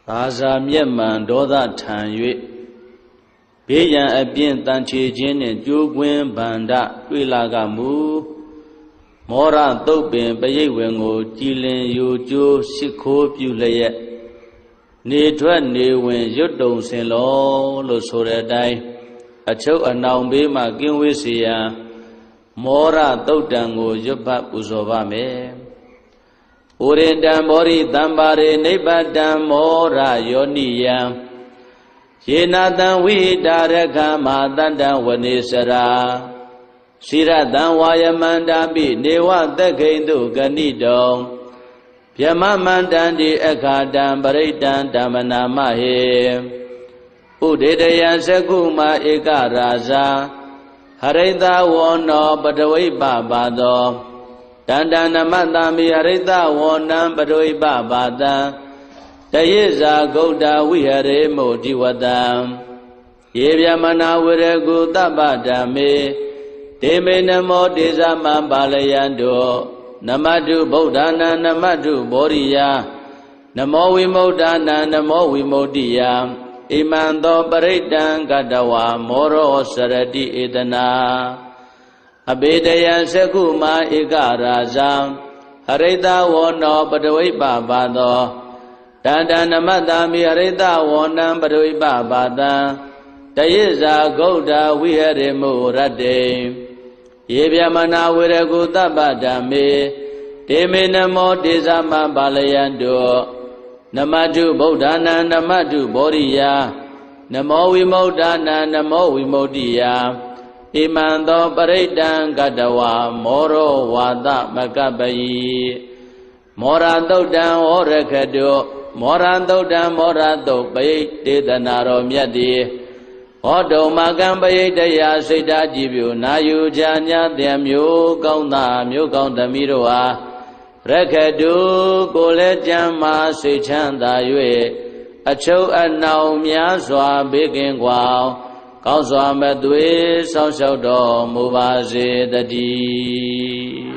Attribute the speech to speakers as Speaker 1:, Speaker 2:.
Speaker 1: သာဇာမျက်မှန်ဒေါသထံ၍ဘေးရန်အပြင်းတန်ချေခြင်းနှင့်ကြိုးကွင်းဗန္ဒတွေ့လာကမူမောရသုတ်ပင်ပရိတ်ဝင်ကိုကြည်လင်ယူကျိုးရှိခိုးပြုလျက်နေထွက်နေဝင်ရွတ်တုံစင်လောလို့ဆိုတဲ့အတိုင်းအချုပ်အနှောင်ဘေးမှကင်းဝေးစေရန်မောရသုတ်တံကိုရွတ်ပတ်ပူဇော်ပါမယ်။ဩရိတံမောရိတံပါရိနိဗ္ဗတံမောရယောနိယံယေနာတံဝိတာရခမာတတံဝနေစရာစိရတံဝါယမန္တာပိနေဝသက္ခိတုဂဏိတောဗျမမန္တံတိအခါတံပရိတံဓမ္မနာမဟေဥဒေတယံသက္ခုမဧကရာဇာဟရိတဝောနောပတဝိပပါသောတန္တနမတ္တမိဟရိတဝောနံပတဝိပပါတံတယေဇာဂௌတဝိဟရေမုဒိဝတံယေဗျမနာဝရကုတပ္ပဓမ္မေဒေမေနမောဒေဇမံပါလယံတောနမတုဗုဒ္ဓနာနမတုဘောရိယနမောဝိမု ddha နာနမောဝိမု ddhi ယဣမံသောပရိတံကတဝါမောရောစရတိဧတနာအဘေတယံသက္ခုမာဧကရာဇံဟရိတဝောနောပတဝိပပါသောတန္တနမတ္တမိဟရိတဝောနံပတဝိပပါတံတယေဇာဂௌတဝိဟရေမုရတ္တေယေဗျမနာဝရကုတပ္ပဓမ္မေဒေမေနမောဒေဇမံပါလယံတောနမတုဗုဒ္ဓနာနမတုဘောရိယနမောဝိမု ddha နာနမောဝိမု ddhi ယဣမံသောပရိတံကတဝါမောရောဝါသမကပ္ပယိမောရသုတ်တံဩရခတုမောရသုတ်တံမောရသုတ်ပိတေသနာတော်မြတ်တိဟောတုံမကံပယိတယစိတ်ဓာကြည်ပြုနာယူချာညာတဲ့မျိုးကောင်းသားမျိုးကောင်းသမီးတို့ဟာရခတုကိုလည်းကြမ်းမာစိတ်ချမ်းသာ၍အချုပ်အနှောင်များစွာဘေးကင်းကွာကောင်းစွာမသွေးဆောင်းလျှောက်တော်မူပါစေတည်း